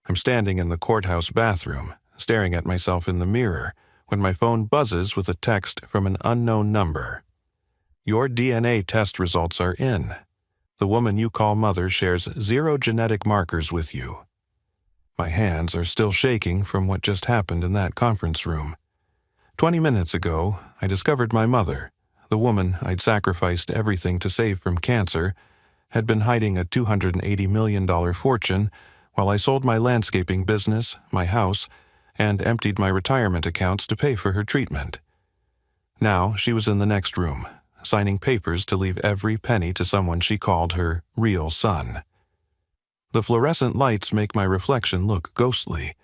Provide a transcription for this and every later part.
I'm standing in the courthouse bathroom, staring at myself in the mirror, when my phone buzzes with a text from an unknown number. Your DNA test results are in. The woman you call mother shares 0 genetic markers with you. My hands are still shaking from what just happened in that conference room. 20 minutes ago, I discovered my mother, the woman I'd sacrificed everything to save from cancer, had been hiding a $280 million fortune while I sold my landscaping business, my house, and emptied my retirement accounts to pay for her treatment. Now she was in the next room, signing papers to leave every penny to someone she called her real son. The fluorescent lights make my reflection look ghostly.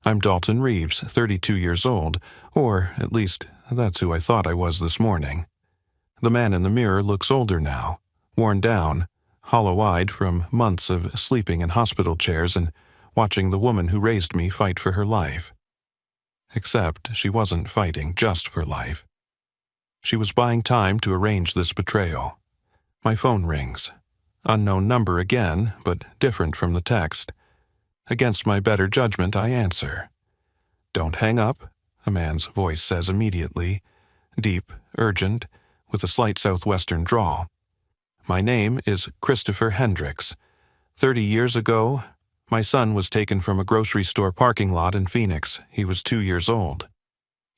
I'm Dalton Reeves, 32 years old, or at least that's who I thought I was this morning. The man in the mirror looks older now, worn down, hollow-eyed from months of sleeping in hospital chairs and watching the woman who raised me fight for her life. Except she wasn't fighting just for life. She was buying time to arrange this betrayal. My phone rings. Unknown number again, but different from the text. Against my better judgment, I answer. "Don't hang up," a man's voice says immediately, deep, urgent, with a slight southwestern drawl. My name is Christopher Hendricks. 30 years ago, my son was taken from a grocery store parking lot in Phoenix. He was 2 years old.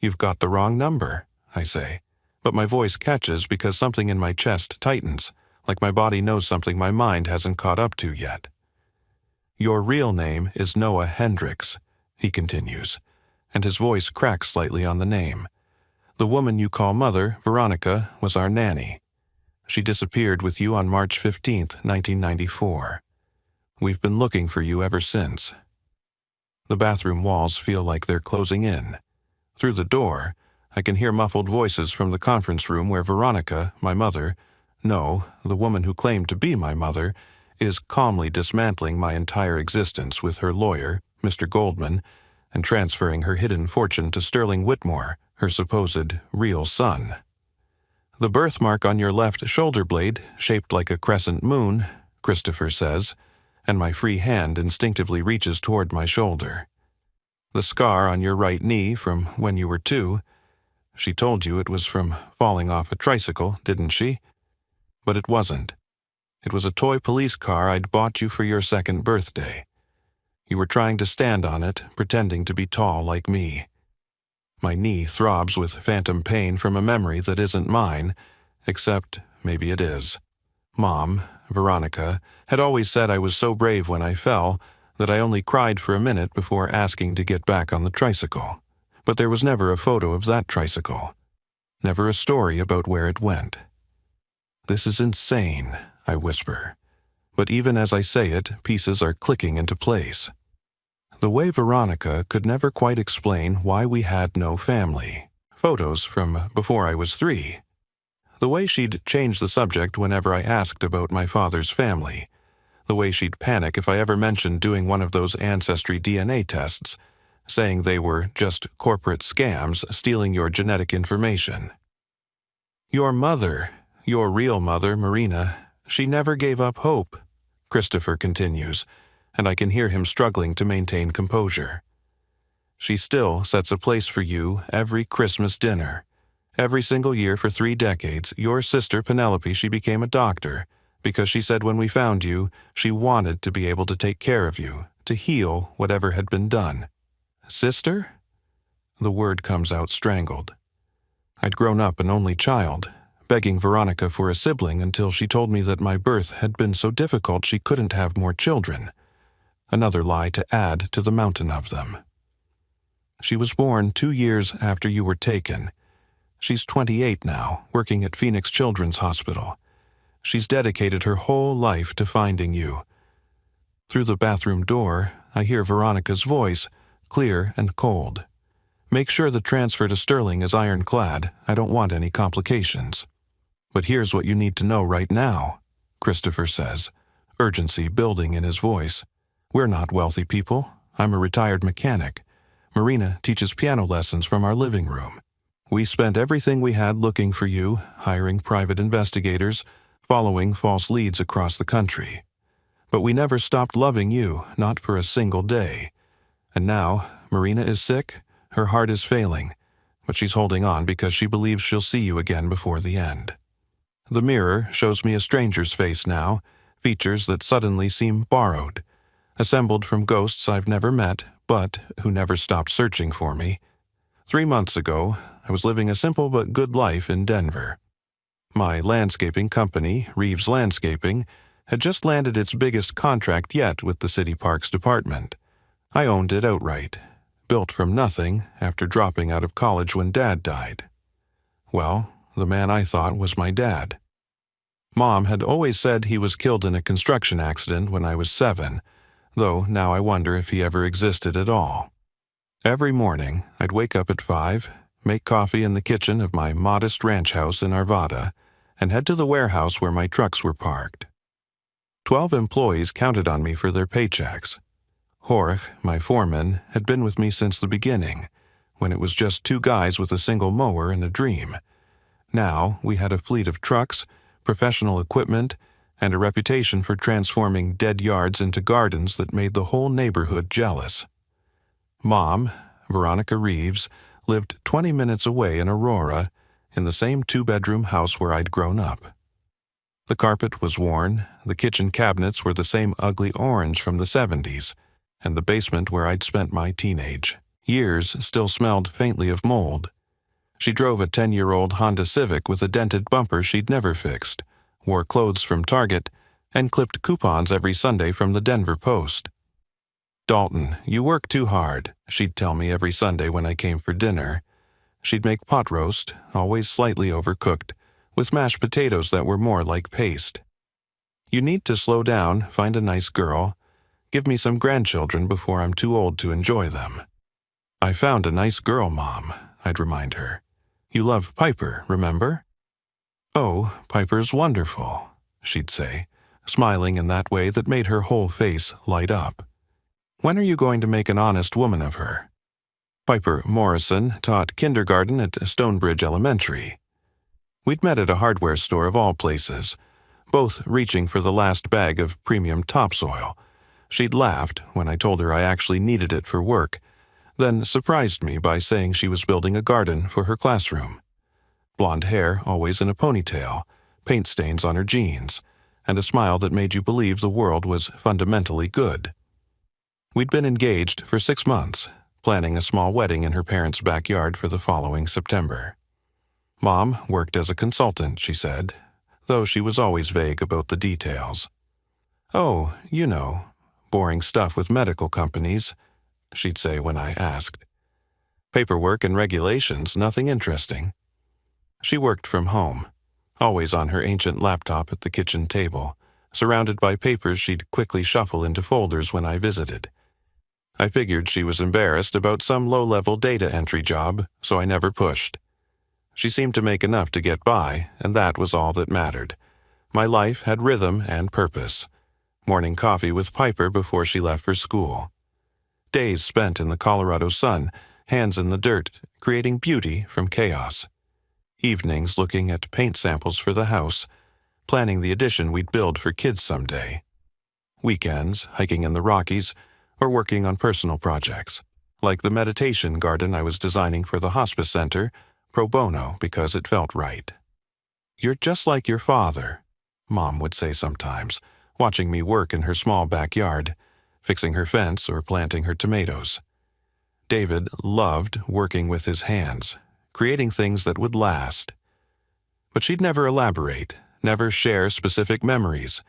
"You've got the wrong number," I say, but my voice catches because something in my chest tightens, like my body knows something my mind hasn't caught up to yet. "Your real name is Noah Hendricks," he continues, and his voice cracks slightly on the name. "The woman you call mother, Veronica, was our nanny. She disappeared with you on March 15th, 1994. We've been looking for you ever since." The bathroom walls feel like they're closing in. Through the door, I can hear muffled voices from the conference room where Veronica, my mother, no, the woman who claimed to be my mother, is calmly dismantling my entire existence with her lawyer, Mr. Goldman, and transferring her hidden fortune to Sterling Whitmore, her supposed real son. "The birthmark on your left shoulder blade, shaped like a crescent moon," Christopher says, and my free hand instinctively reaches toward my shoulder. "The scar on your right knee from when you were 2, she told you it was from falling off a tricycle, didn't she? But it wasn't. It was a toy police car I'd bought you for your 2nd birthday. You were trying to stand on it, pretending to be tall like me." My knee throbs with phantom pain from a memory that isn't mine, except maybe it is. Mom, Veronica, had always said I was so brave when I fell that I only cried for a minute before asking to get back on the tricycle. But there was never a photo of that tricycle. Never a story about where it went. "This is insane," I whisper. But even as I say it, pieces are clicking into place. The way Veronica could never quite explain why we had no family. Photos from before I was 3. The way she'd change the subject whenever I asked about my father's family. The way she'd panic if I ever mentioned doing one of those ancestry DNA tests, saying they were just corporate scams stealing your genetic information. "Your mother, your real mother, Marina, she never gave up hope," Christopher continues, and I can hear him struggling to maintain composure. "She still sets a place for you every Christmas dinner. Every single year for 3 decades, your sister Penelope, she became a doctor, because she said when we found you, she wanted to be able to take care of you, to heal whatever had been done." "Sister?" The word comes out strangled. I'd grown up an only child, begging Veronica for a sibling until she told me that my birth had been so difficult she couldn't have more children. Another lie to add to the mountain of them. "She was born 2 years after you were taken. She's 28 now, working at Phoenix Children's Hospital. She's dedicated her whole life to finding you." Through the bathroom door, I hear Veronica's voice, clear and cold. "Make sure the transfer to Sterling is ironclad. I don't want any complications." "But here's what you need to know right now," Christopher says, urgency building in his voice. "We're not wealthy people. I'm a retired mechanic. Marina teaches piano lessons from our living room. We spent everything we had looking for you, hiring private investigators, following false leads across the country. But we never stopped loving you, not for a single day. And now, Marina is sick, her heart is failing, but she's holding on because she believes she'll see you again before the end. The mirror shows me a stranger's face now, features that suddenly seem borrowed, assembled from ghosts I've never met, but who never stopped searching for me. 3 months ago, I was living a simple but good life in Denver. My landscaping company, Reeves Landscaping, had just landed its biggest contract yet with the City Parks Department. I owned it outright, built from nothing after dropping out of college when Dad died. Well, the man I thought was my dad. Mom had always said he was killed in a construction accident when I was 7, though now I wonder if he ever existed at all. Every morning, I'd wake up at 5, make coffee in the kitchen of my modest ranch house in Arvada, and head to the warehouse where my trucks were parked. 12 employees counted on me for their paychecks. Jorge, my foreman, had been with me since the beginning, when it was just 2 guys with a single mower and a dream. Now we had a fleet of trucks, professional equipment, and a reputation for transforming dead yards into gardens that made the whole neighborhood jealous. Mom, Veronica Reeves, lived 20 minutes away in Aurora, in the same 2-bedroom house where I'd grown up. The carpet was worn, the kitchen cabinets were the same ugly orange from the 70s, and the basement where I'd spent my teenage years still smelled faintly of mold. She drove a 10-year-old Honda Civic with a dented bumper she'd never fixed, wore clothes from Target, and clipped coupons every Sunday from the Denver Post. "Dalton, you work too hard," she'd tell me every Sunday when I came for dinner. She'd make pot roast, always slightly overcooked, with mashed potatoes that were more like paste. "You need to slow down, find a nice girl. Give me some grandchildren before I'm too old to enjoy them." "I found a nice girl, Mom," I'd remind her. "You love Piper, remember?" "Oh, Piper's wonderful," she'd say, smiling in that way that made her whole face light up. "When are you going to make an honest woman of her?" Piper Morrison taught kindergarten at Stonebridge Elementary. We'd met at a hardware store of all places, both reaching for the last bag of premium topsoil. She'd laughed when I told her I actually needed it for work, then surprised me by saying she was building a garden for her classroom. Blonde hair always in a ponytail, paint stains on her jeans, and a smile that made you believe the world was fundamentally good. We'd been engaged for 6 months, planning a small wedding in her parents' backyard for the following September. Mom worked as a consultant, she said, though she was always vague about the details. "Oh, you know, boring stuff with medical companies," she'd say when I asked. "Paperwork and regulations, nothing interesting." She worked from home, always on her ancient laptop at the kitchen table, surrounded by papers she'd quickly shuffle into folders when I visited. I figured she was embarrassed about some low-level data entry job, so I never pushed. She seemed to make enough to get by, and that was all that mattered. My life had rhythm and purpose. Morning coffee with Piper before she left for school. Days spent in the Colorado sun, hands in the dirt, creating beauty from chaos. Evenings looking at paint samples for the house, planning the addition we'd build for kids someday. Weekends hiking in the Rockies or working on personal projects, like the meditation garden I was designing for the hospice center, pro bono because it felt right. "You're just like your father," Mom would say sometimes, watching me work in her small backyard, fixing her fence or planting her tomatoes. David loved working with his hands, creating things that would last. But she'd never elaborate, never share specific memories,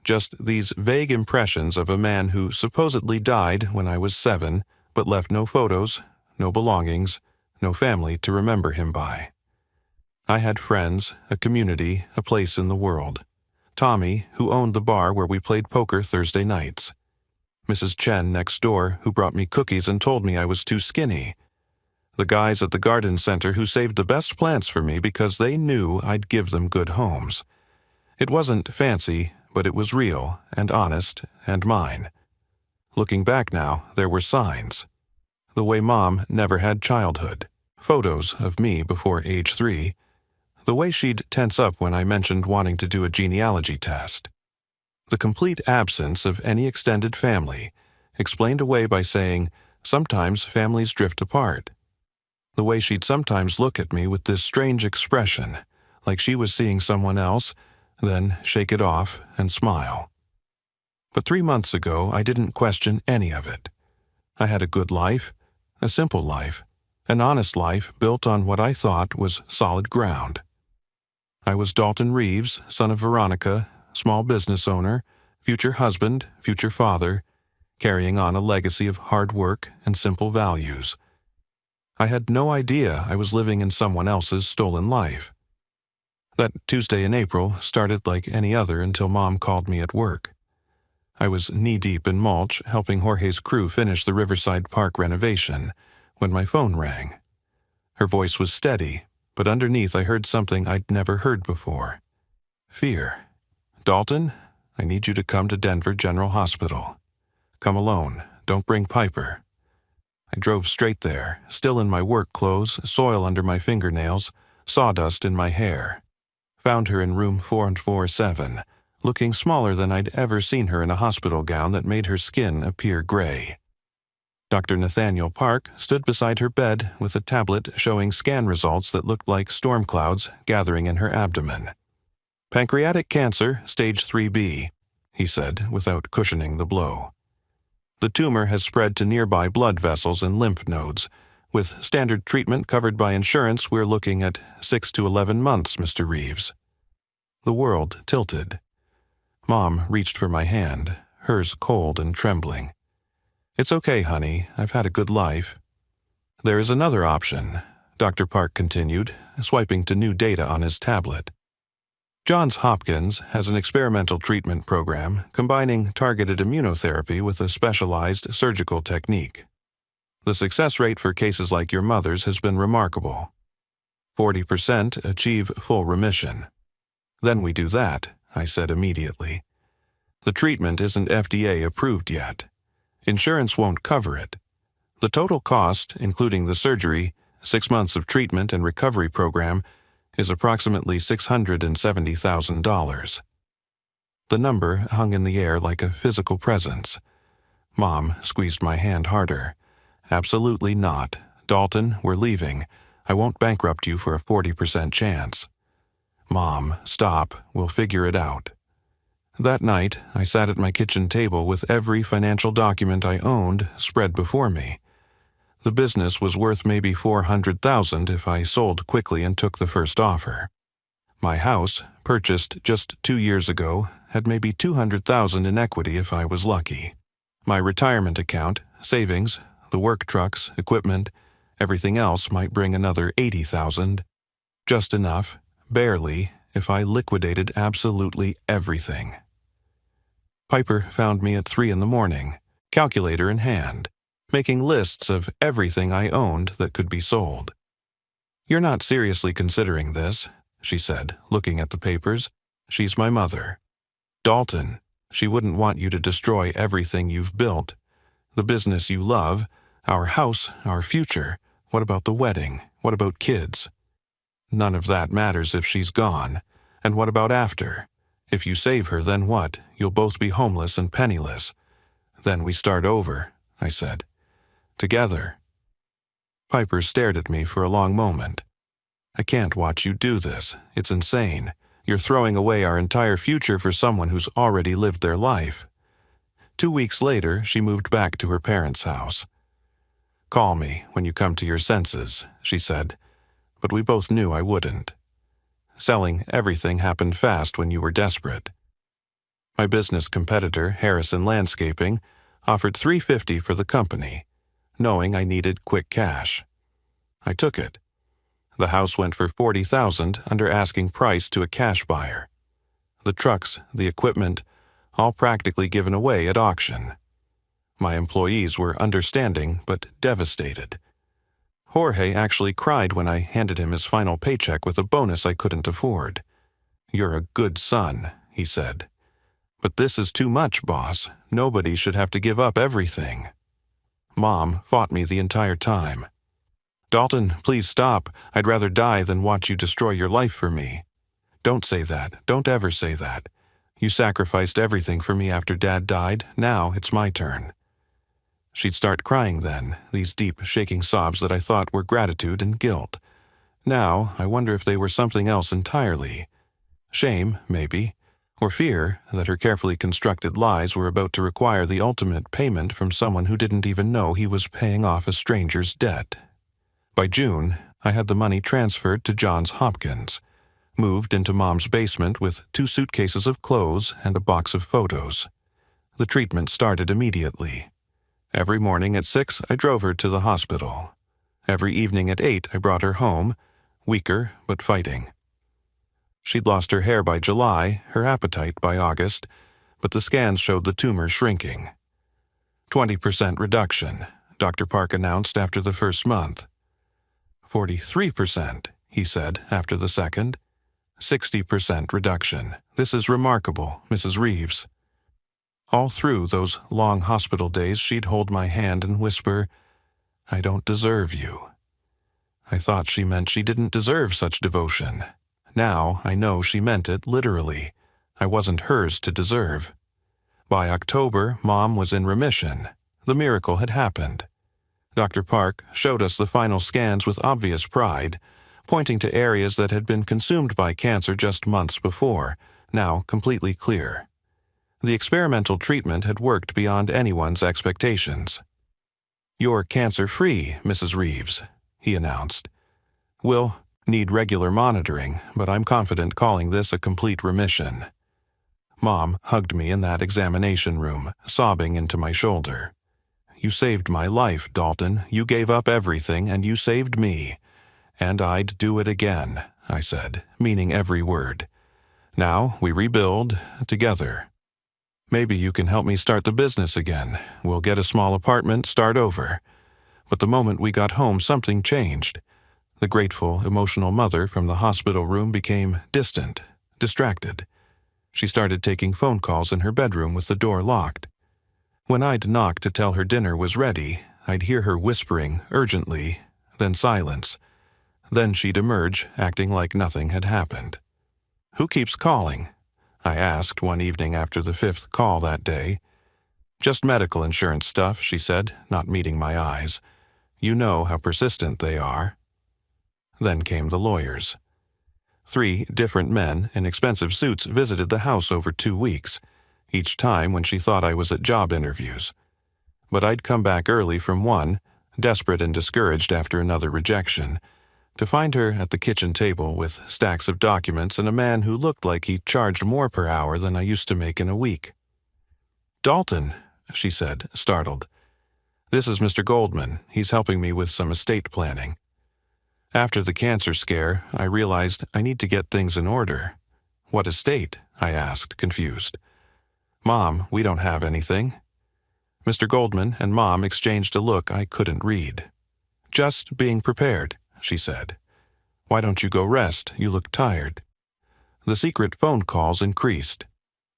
just these vague impressions of a man who supposedly died when I was 7, but left no photos, no belongings, no family to remember him by. I had friends, a community, a place in the world. Tommy, who owned the bar where we played poker Thursday nights. Mrs. Chen next door, who brought me cookies and told me I was too skinny. The guys at the garden center who saved the best plants for me because they knew I'd give them good homes. It wasn't fancy, but it was real and honest and mine. Looking back now, there were signs. The way Mom never had childhood, photos of me before age 3, the way she'd tense up when I mentioned wanting to do a genealogy test. The complete absence of any extended family, explained away by saying, sometimes families drift apart. The way she'd sometimes look at me with this strange expression, like she was seeing someone else, then shake it off and smile. But 3 months ago, I didn't question any of it. I had a good life, a simple life, an honest life built on what I thought was solid ground. I was Dalton Reeves, son of Veronica, small business owner, future husband, future father, carrying on a legacy of hard work and simple values. I had no idea I was living in someone else's stolen life. That Tuesday in April started like any other until Mom called me at work. I was knee-deep in mulch helping Jorge's crew finish the Riverside Park renovation when my phone rang. Her voice was steady, but underneath I heard something I'd never heard before. Fear. Dalton, I need you to come to Denver General Hospital. Come alone. Don't bring Piper. I drove straight there, still in my work clothes, soil under my fingernails, sawdust in my hair. Found her in room 447, looking smaller than I'd ever seen her in a hospital gown that made her skin appear gray. Dr. Nathaniel Park stood beside her bed with a tablet showing scan results that looked like storm clouds gathering in her abdomen. Pancreatic cancer, stage 3B, he said without cushioning the blow. The tumor has spread to nearby blood vessels and lymph nodes. With standard treatment covered by insurance, we're looking at 6 to 11 months, Mr. Reeves. The world tilted. Mom reached for my hand, hers cold and trembling. It's okay, honey. I've had a good life. There is another option, Dr. Park continued, swiping to new data on his tablet. Johns Hopkins has an experimental treatment program combining targeted immunotherapy with a specialized surgical technique. The success rate for cases like your mother's has been remarkable. 40% achieve full remission. Then we do that, I said immediately. The treatment isn't FDA approved yet. Insurance won't cover it. The total cost, including the surgery, 6 months of treatment and recovery program, is approximately $670,000. The number hung in the air like a physical presence. Mom squeezed my hand harder. Absolutely not. Dalton, we're leaving. I won't bankrupt you for a 40% chance. Mom, stop. We'll figure it out. That night, I sat at my kitchen table with every financial document I owned spread before me. The business was worth maybe $400,000 if I sold quickly and took the first offer. My house, purchased just 2 years ago, had maybe $200,000 in equity if I was lucky. My retirement account, savings, the work trucks, equipment, everything else might bring another $80,000. Just enough, barely, if I liquidated absolutely everything. Piper found me at 3 in the morning, calculator in hand, making lists of everything I owned that could be sold. You're not seriously considering this, she said, looking at the papers. She's my mother. Dalton, she wouldn't want you to destroy everything you've built. The business you love, our house, our future. What about the wedding? What about kids? None of that matters if she's gone. And what about after? If you save her, then what? You'll both be homeless and penniless. Then we start over, I said. Together. Piper stared at me for a long moment. I can't watch you do this. It's insane. You're throwing away our entire future for someone who's already lived their life. 2 weeks later, she moved back to her parents' house. Call me when you come to your senses, she said, but we both knew I wouldn't. Selling everything happened fast when you were desperate. My business competitor, Harrison Landscaping, offered $350 for the company, knowing I needed quick cash. I took it. The house went for $40,000 under asking price to a cash buyer. The trucks, the equipment, all practically given away at auction. My employees were understanding but devastated. Jorge actually cried when I handed him his final paycheck with a bonus I couldn't afford. You're a good son, he said. But this is too much, boss. Nobody should have to give up everything. Mom fought me the entire time. Dalton, please stop. I'd rather die than watch you destroy your life for me. Don't say that. Don't ever say that. You sacrificed everything for me after Dad died. Now it's my turn." She'd start crying then, these deep, shaking sobs that I thought were gratitude and guilt. Now, I wonder if they were something else entirely. Shame, maybe, or fear that her carefully constructed lies were about to require the ultimate payment from someone who didn't even know he was paying off a stranger's debt. By June, I had the money transferred to Johns Hopkins, moved into Mom's basement with 2 suitcases of clothes and a box of photos. The treatment started immediately. Every morning at 6, I drove her to the hospital. Every evening at 8, I brought her home, weaker but fighting. She'd lost her hair by July, her appetite by August, but the scans showed the tumor shrinking. 20% reduction, Dr. Park announced after the first month. 43%, he said after the second. 60% reduction. This is remarkable, Mrs. Reeves. All through those long hospital days, she'd hold my hand and whisper, "I don't deserve you." I thought she meant she didn't deserve such devotion. Now I know she meant it literally. I wasn't hers to deserve. By October, Mom was in remission. The miracle had happened. Dr. Park showed us the final scans with obvious pride, pointing to areas that had been consumed by cancer just months before, now completely clear. The experimental treatment had worked beyond anyone's expectations. "You're cancer-free, Mrs. Reeves," he announced. "We'll need regular monitoring, but I'm confident calling this a complete remission." Mom hugged me in that examination room, sobbing into my shoulder. "You saved my life, Dalton. You gave up everything, and you saved me. And I'd do it again," I said, meaning every word. "Now we rebuild together. Maybe you can help me start the business again. We'll get a small apartment, start over." But the moment we got home, something changed. The grateful, emotional mother from the hospital room became distant, distracted. She started taking phone calls in her bedroom with the door locked. When I'd knock to tell her dinner was ready, I'd hear her whispering urgently, then silence. Then she'd emerge, acting like nothing had happened. "Who keeps calling?" I asked one evening after the 5th call that day. "Just medical insurance stuff," she said, not meeting my eyes. "You know how persistent they are." Then came the lawyers. 3 different men in expensive suits visited the house over 2 weeks, each time when she thought I was at job interviews. But I'd come back early from one, desperate and discouraged after another rejection, to find her at the kitchen table with stacks of documents and a man who looked like he charged more per hour than I used to make in a week. "Dalton," she said, startled. "This is Mr. Goldman. He's helping me with some estate planning." After the cancer scare, I realized I need to get things in order. "What estate?" I asked, confused. "Mom, we don't have anything." Mr. Goldman and Mom exchanged a look I couldn't read. "Just being prepared," she said. "Why don't you go rest? You look tired." The secret phone calls increased.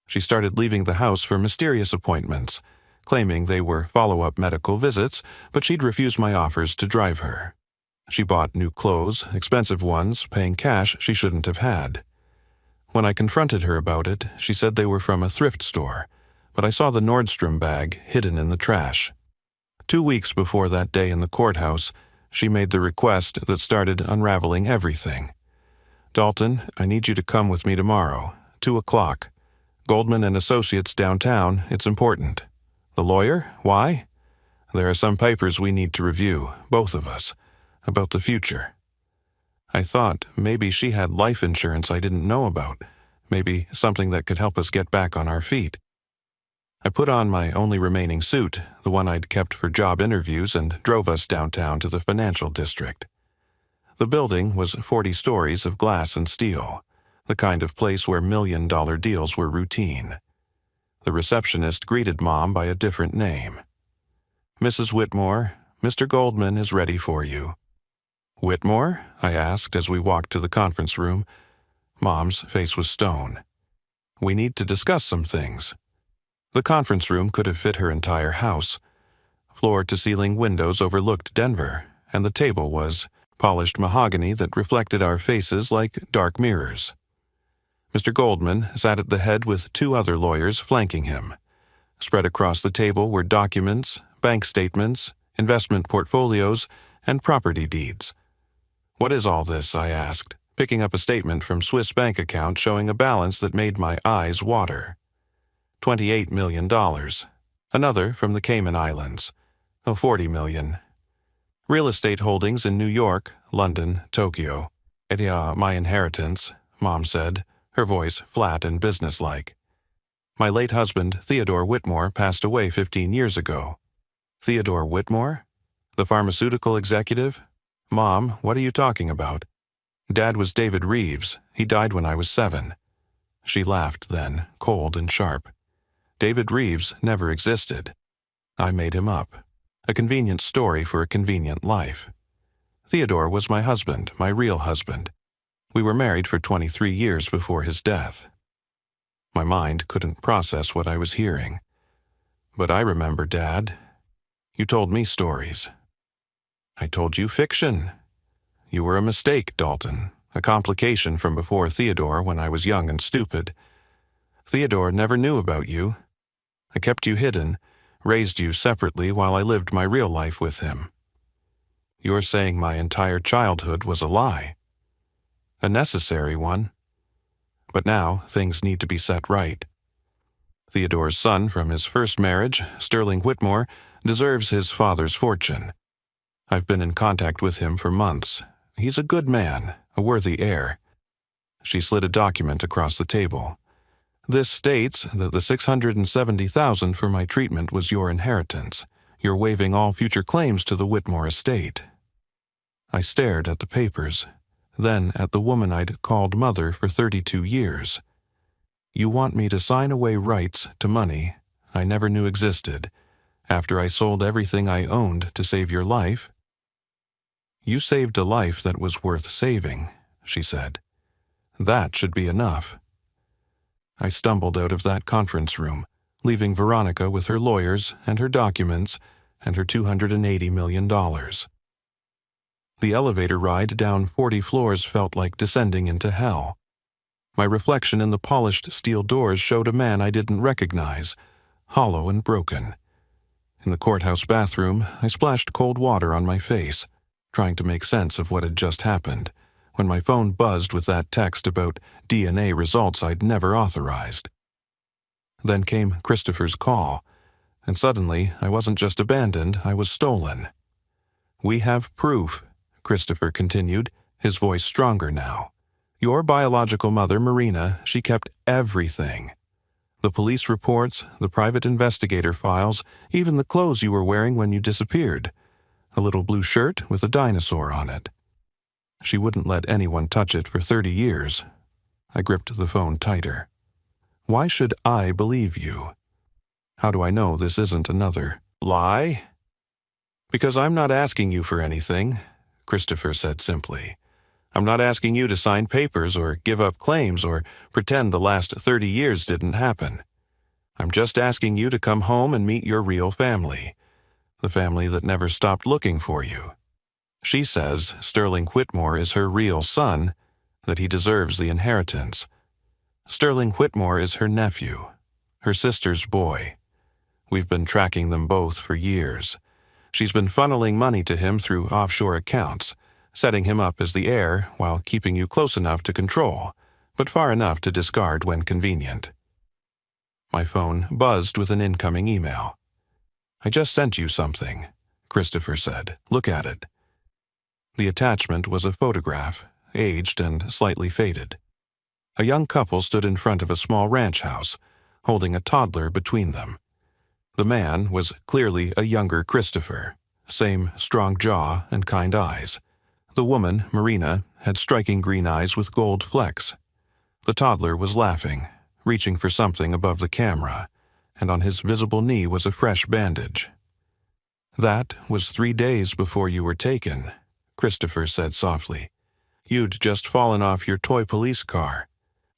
She started leaving the house for mysterious appointments, claiming they were follow-up medical visits, but she'd refuse my offers to drive her. She bought new clothes, expensive ones, paying cash she shouldn't have had. When I confronted her about it, she said they were from a thrift store, but I saw the Nordstrom bag hidden in the trash. 2 weeks before that day in the courthouse, she made the request that started unraveling everything. "Dalton, I need you to come with me tomorrow, 2 o'clock. Goldman and Associates downtown, it's important." "The lawyer? Why?" "There are some papers we need to review, both of us, about the future." I thought maybe she had life insurance I didn't know about, maybe something that could help us get back on our feet. I put on my only remaining suit, the one I'd kept for job interviews, and drove us downtown to the financial district. The building was 40 stories of glass and steel, the kind of place where $1-million deals were routine. The receptionist greeted Mom by a different name. "Mrs. Whitmore, Mr. Goldman is ready for you." "Whitmore?" I asked as we walked to the conference room. Mom's face was stone. "We need to discuss some things." The conference room could have fit her entire house. Floor-to-ceiling windows overlooked Denver, and the table was polished mahogany that reflected our faces like dark mirrors. Mr. Goldman sat at the head with two other lawyers flanking him. Spread across the table were documents, bank statements, investment portfolios, and property deeds. "What is all this?" I asked, picking up a statement from Swiss bank account showing a balance that made my eyes water. $28 million. Another from the Cayman Islands. $40 million. Real estate holdings in New York, London, Tokyo. My inheritance," Mom said, her voice flat and businesslike. "My late husband, Theodore Whitmore, passed away 15 years ago." "Theodore Whitmore? The pharmaceutical executive? Mom, what are you talking about?" "Dad was David Reeves. He died when I was 7. She laughed then, cold and sharp. "David Reeves never existed. I made him up. A convenient story for a convenient life. Theodore was my husband, my real husband. We were married for 23 years before his death." My mind couldn't process what I was hearing. "But I remember, Dad. You told me stories." "I told you fiction. You were a mistake, Dalton, a complication from before Theodore when I was young and stupid. Theodore never knew about you. I kept you hidden, raised you separately while I lived my real life with him. You're saying my entire childhood was a lie. A necessary one. But now things need to be set right. Theodore's son from his first marriage, Sterling Whitmore, deserves his father's fortune. I've been in contact with him for months. He's a good man, a worthy heir." She slid a document across the table. "This states that the $670,000 for my treatment was your inheritance. You're waiving all future claims to the Whitmore estate." I stared at the papers, then at the woman I'd called mother for 32 years. "You want me to sign away rights to money I never knew existed after I sold everything I owned to save your life?" "You saved a life that was worth saving," she said. "That should be enough." I stumbled out of that conference room, leaving Veronica with her lawyers and her documents and her $280 million. The elevator ride down 40 floors felt like descending into hell. My reflection in the polished steel doors showed a man I didn't recognize, hollow and broken. In the courthouse bathroom, I splashed cold water on my face, trying to make sense of what had just happened, when my phone buzzed with that text about DNA results I'd never authorized. Then came Christopher's call, and suddenly I wasn't just abandoned, I was stolen. "We have proof," Christopher continued, his voice stronger now. "Your biological mother, Marina, she kept everything. The police reports, the private investigator files, even the clothes you were wearing when you disappeared. A little blue shirt with a dinosaur on it. She wouldn't let anyone touch it for 30 years. I gripped the phone tighter. "Why should I believe you? How do I know this isn't another lie?" "Because I'm not asking you for anything," Christopher said simply. "I'm not asking you to sign papers or give up claims or pretend the last 30 years didn't happen. I'm just asking you to come home and meet your real family, the family that never stopped looking for you. She says Sterling Whitmore is her real son, that he deserves the inheritance. Sterling Whitmore is her nephew, her sister's boy. We've been tracking them both for years. She's been funneling money to him through offshore accounts, setting him up as the heir while keeping you close enough to control, but far enough to discard when convenient." My phone buzzed with an incoming email. "I just sent you something," Christopher said. "Look at it." The attachment was a photograph, aged and slightly faded. A young couple stood in front of a small ranch house, holding a toddler between them. The man was clearly a younger Christopher, same strong jaw and kind eyes. The woman, Marina, had striking green eyes with gold flecks. The toddler was laughing, reaching for something above the camera, and on his visible knee was a fresh bandage. "That was 3 days before you were taken," Christopher said softly. "You'd just fallen off your toy police car.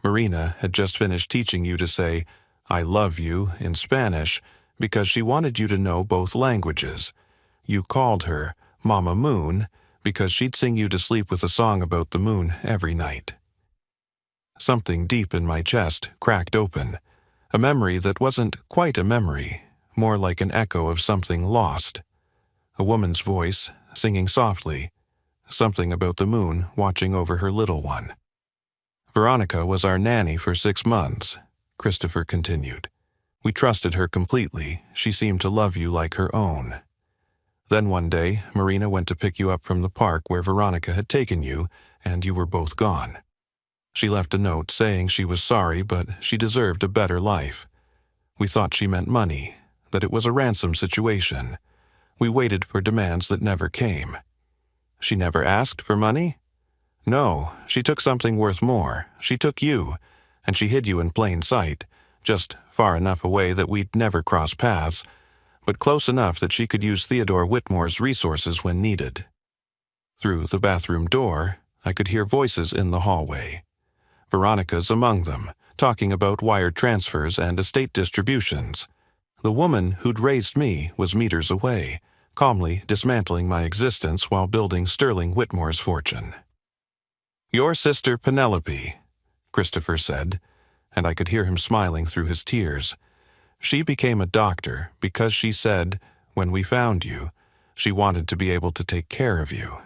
Marina had just finished teaching you to say, 'I love you' in Spanish because she wanted you to know both languages. You called her Mama Moon because she'd sing you to sleep with a song about the moon every night." something deep in my chest cracked open, a memory that wasn't quite a memory, more like an echo of something lost. A woman's voice, singing softly, something about the moon watching over her little one. Veronica was our nanny for 6 months, Christopher continued. We trusted her completely. She seemed to love you like her own. Then one day, Marina went to pick you up from the park where Veronica had taken you, and you were both gone. She left a note saying she was sorry, but she deserved a better life. We thought she meant money, that it was a ransom situation. We waited for demands that never came. She never asked for money? No, she took something worth more. She took you, and she hid you in plain sight, just far enough away that we'd never cross paths, but close enough that she could use Theodore Whitmore's resources when needed. Through the bathroom door, I could hear voices in the hallway. Veronica's among them, talking about wire transfers and estate distributions. The woman who'd raised me was meters away, calmly dismantling my existence while building Sterling Whitmore's fortune. "Your sister Penelope," Christopher said, and I could hear him smiling through his tears. "She became a doctor because she said, when we found you, she wanted to be able to take care of you.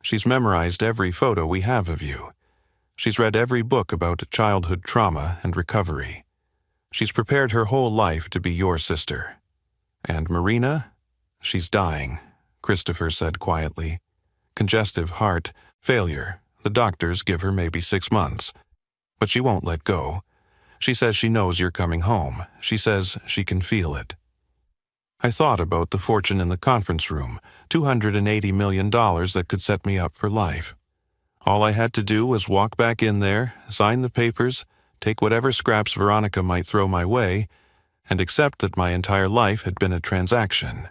She's memorized every photo we have of you. She's read every book about childhood trauma and recovery. She's prepared her whole life to be your sister. And Marina? She's dying," Christopher said quietly. "Congestive heart failure. The doctors give her maybe 6 months. But she won't let go. She says she knows you're coming home. She says she can feel it." I thought about the fortune in the conference room, $280 million that could set me up for life. All I had to do was walk back in there, sign the papers, take whatever scraps Veronica might throw my way, and accept that my entire life had been a transaction.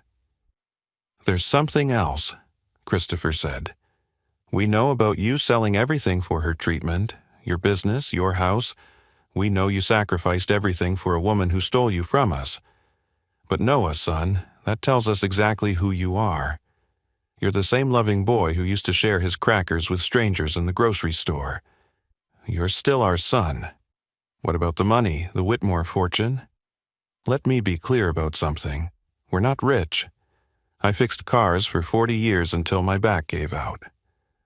"There's something else," Christopher said. "We know about you selling everything for her treatment, your business, your house. We know you sacrificed everything for a woman who stole you from us. But Noah, son, that tells us exactly who you are. You're the same loving boy who used to share his crackers with strangers in the grocery store. You're still our son. What about the money, the Whitmore fortune? Let me be clear about something. We're not rich. I fixed cars for 40 years until my back gave out.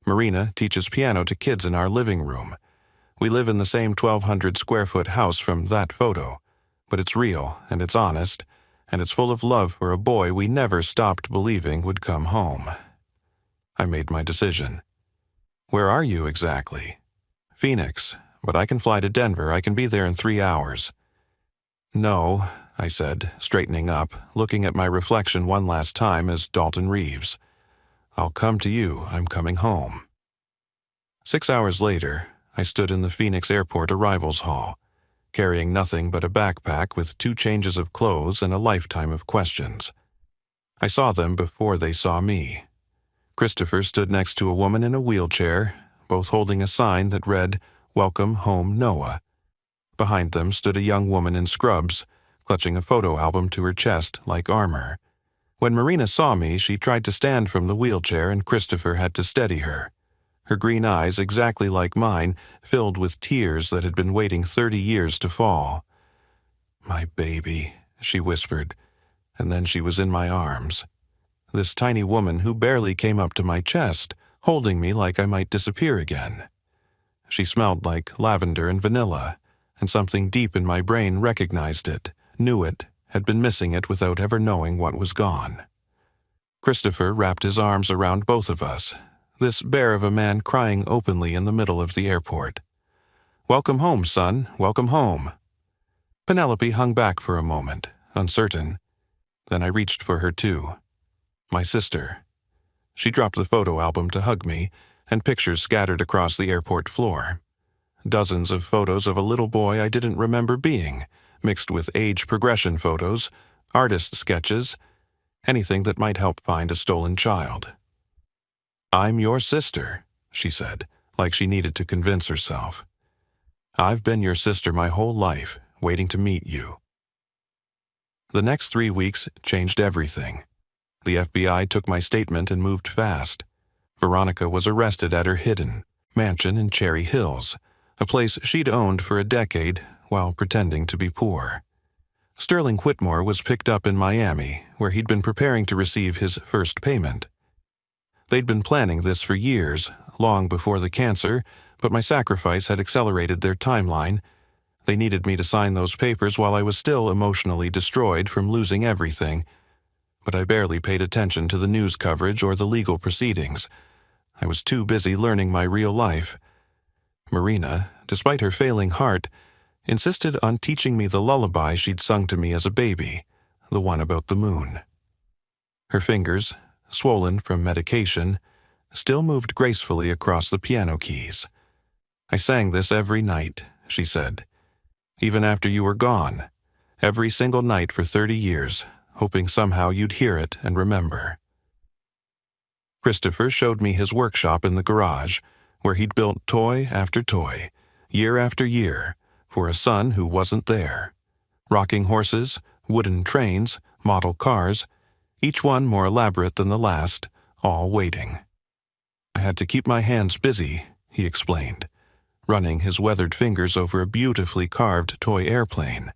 Marina teaches piano to kids in our living room. We live in the same 1,200-square-foot house from that photo, but it's real and it's honest, and it's full of love for a boy we never stopped believing would come home." I made my decision. "Where are you exactly?" "Phoenix, but I can fly to Denver. I can be there in 3 hours." "No," I said, straightening up, looking at my reflection one last time as Dalton Reeves. "I'll come to you. I'm coming home." 6 hours later, I stood in the Phoenix Airport arrivals hall, carrying nothing but a backpack with 2 changes of clothes and a lifetime of questions. I saw them before they saw me. Christopher stood next to a woman in a wheelchair, both holding a sign that read, "Welcome Home, Noah." Behind them stood a young woman in scrubs, clutching a photo album to her chest like armor. When Marina saw me, she tried to stand from the wheelchair and Christopher had to steady her. Her green eyes, exactly like mine, filled with tears that had been waiting 30 years to fall. "My baby," she whispered, and then she was in my arms. This tiny woman who barely came up to my chest, holding me like I might disappear again. She smelled like lavender and vanilla, and something deep in my brain recognized it, knew it, had been missing it without ever knowing what was gone. Christopher wrapped his arms around both of us, this bear of a man crying openly in the middle of the airport. "Welcome home, son. Welcome home." Penelope hung back for a moment, uncertain. Then I reached for her too. My sister. She dropped the photo album to hug me, and pictures scattered across the airport floor. Dozens of photos of a little boy I didn't remember being, mixed with age progression photos, artist sketches, anything that might help find a stolen child. "I'm your sister," she said, like she needed to convince herself. "I've been your sister my whole life, waiting to meet you." The next 3 weeks changed everything. The FBI took my statement and moved fast. Veronica was arrested at her hidden mansion in Cherry Hills, a place she'd owned for a decade while pretending to be poor. Sterling Whitmore was picked up in Miami, where he'd been preparing to receive his first payment. They'd been planning this for years, long before the cancer, but my sacrifice had accelerated their timeline. They needed me to sign those papers while I was still emotionally destroyed from losing everything, but I barely paid attention to the news coverage or the legal proceedings. I was too busy learning my real life. Marina, despite her failing heart, insisted on teaching me the lullaby she'd sung to me as a baby, the one about the moon. Her fingers, swollen from medication, still moved gracefully across the piano keys. "I sang this every night," she said, "even after you were gone, every single night for 30 years, hoping somehow you'd hear it and remember." Christopher showed me his workshop in the garage, where he'd built toy after toy, year after year, for a son who wasn't there. Rocking horses, wooden trains, model cars, each one more elaborate than the last, all waiting. "I had to keep my hands busy," he explained, running his weathered fingers over a beautifully carved toy airplane.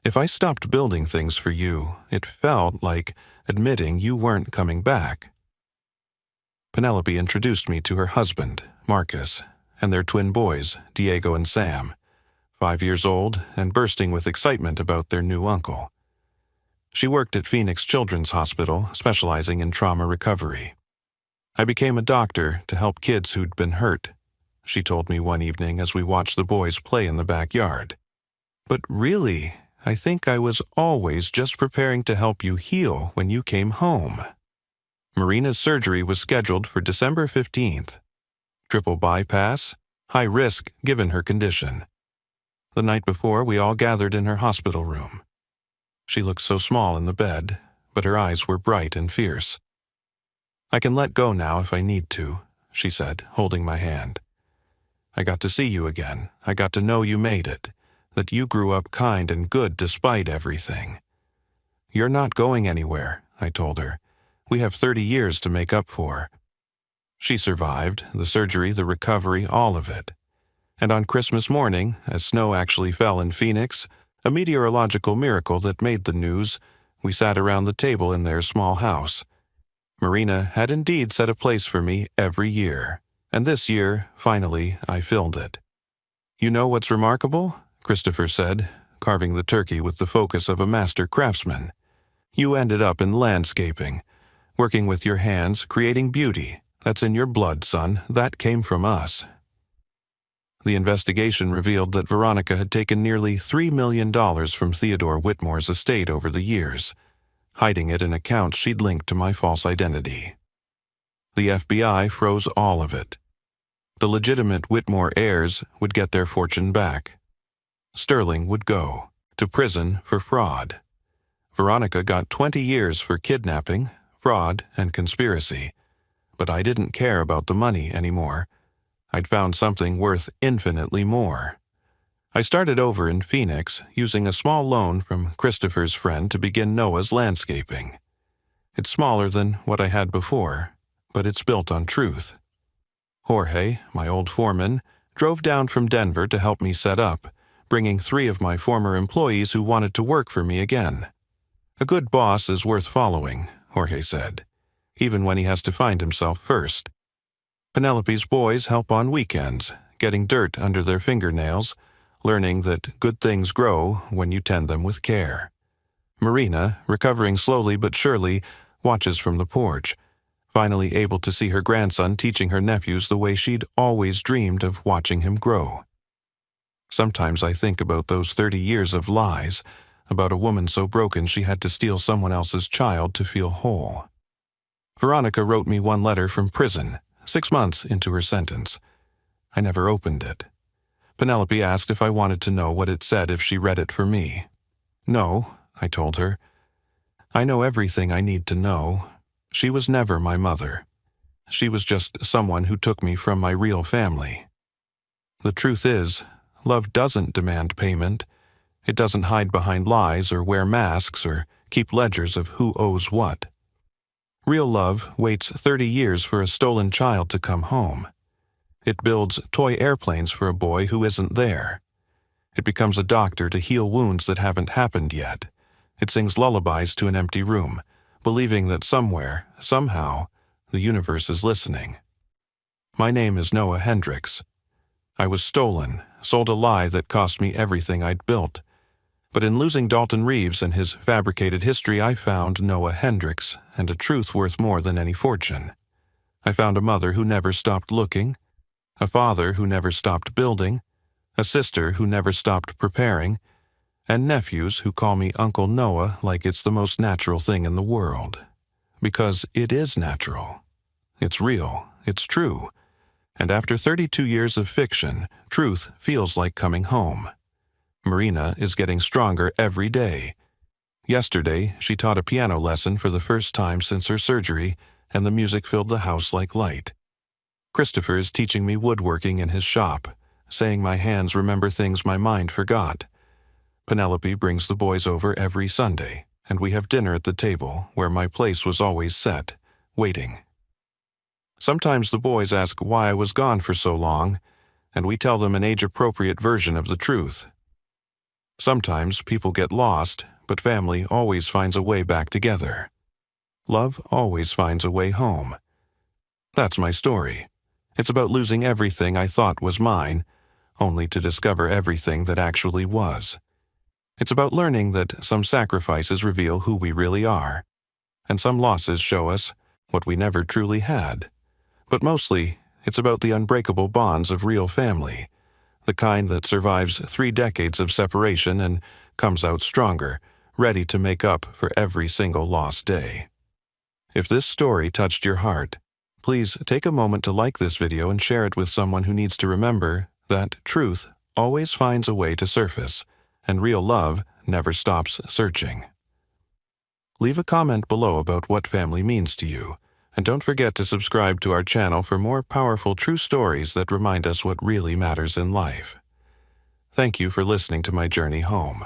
"If I stopped building things for you, it felt like admitting you weren't coming back." Penelope introduced me to her husband, Marcus, and their twin boys, Diego and Sam, 5 years old and bursting with excitement about their new uncle. She worked at Phoenix Children's Hospital, specializing in trauma recovery. "I became a doctor to help kids who'd been hurt," she told me one evening as we watched the boys play in the backyard. "But really, I think I was always just preparing to help you heal when you came home." Marina's surgery was scheduled for December 15th. Triple bypass, high risk given her condition. The night before, we all gathered in her hospital room. She looked so small in the bed, but her eyes were bright and fierce. "I can let go now if I need to," she said, holding my hand. "I got to see you again. I got to know you made it, that you grew up kind and good despite everything." "You're not going anywhere," I told her. "We have 30 years to make up for." She survived, the surgery, the recovery, all of it. And on Christmas morning, as snow actually fell in Phoenix, a meteorological miracle that made the news, we sat around the table in their small house. Marina had indeed set a place for me every year, and this year, finally, I filled it. "You know what's remarkable?" Christopher said, carving the turkey with the focus of a master craftsman. "You ended up in landscaping, working with your hands, creating beauty. That's in your blood, son. That came from us." The investigation revealed that Veronica had taken nearly $3 million from Theodore Whitmore's estate over the years, hiding it in accounts she'd linked to my false identity. The FBI froze all of it. The legitimate Whitmore heirs would get their fortune back. Sterling would go to prison for fraud. Veronica got 20 years for kidnapping, fraud, and conspiracy. But I didn't care about the money anymore. I'd found something worth infinitely more. I started over in Phoenix, using a small loan from Christopher's friend to begin Noah's landscaping. It's smaller than what I had before, but it's built on truth. Jorge, my old foreman, drove down from Denver to help me set up, bringing 3 of my former employees who wanted to work for me again. "A good boss is worth following," Jorge said, "even when he has to find himself first." Penelope's boys help on weekends, getting dirt under their fingernails, learning that good things grow when you tend them with care. Marina, recovering slowly but surely, watches from the porch, finally able to see her grandson teaching her nephews the way she'd always dreamed of watching him grow. Sometimes I think about those 30 years of lies, about a woman so broken she had to steal someone else's child to feel whole. Veronica wrote me one letter from prison, 6 months into her sentence. I never opened it. Penelope asked if I wanted to know what it said if she read it for me. "No," I told her. "I know everything I need to know. She was never my mother. She was just someone who took me from my real family. The truth is, love doesn't demand payment. It doesn't hide behind lies or wear masks or keep ledgers of who owes what. Real love waits 30 years for a stolen child to come home. It builds toy airplanes for a boy who isn't there. It becomes a doctor to heal wounds that haven't happened yet. It sings lullabies to an empty room, believing that somewhere, somehow, the universe is listening. My name is Noah Hendricks. I was stolen, sold a lie that cost me everything I'd built. But in losing Dalton Reeves and his fabricated history, I found Noah Hendricks and a truth worth more than any fortune. I found a mother who never stopped looking, a father who never stopped building, a sister who never stopped preparing, and nephews who call me Uncle Noah like it's the most natural thing in the world. Because it is natural. It's real. It's true. And after 32 years of fiction, truth feels like coming home. Marina is getting stronger every day. Yesterday, she taught a piano lesson for the first time since her surgery, and the music filled the house like light. Christopher is teaching me woodworking in his shop, saying my hands remember things my mind forgot. Penelope brings the boys over every Sunday, and we have dinner at the table where my place was always set, waiting. Sometimes the boys ask why I was gone for so long, and we tell them an age-appropriate version of the truth. Sometimes people get lost, but family always finds a way back together. Love always finds a way home. That's my story. It's about losing everything I thought was mine, only to discover everything that actually was. It's about learning that some sacrifices reveal who we really are, and some losses show us what we never truly had. But mostly, it's about the unbreakable bonds of real family, the kind that survives 3 decades of separation and comes out stronger, ready to make up for every single lost day. If this story touched your heart, please take a moment to like this video and share it with someone who needs to remember that truth always finds a way to surface, and real love never stops searching. Leave a comment below about what family means to you, and don't forget to subscribe to our channel for more powerful true stories that remind us what really matters in life. Thank you for listening to my journey home.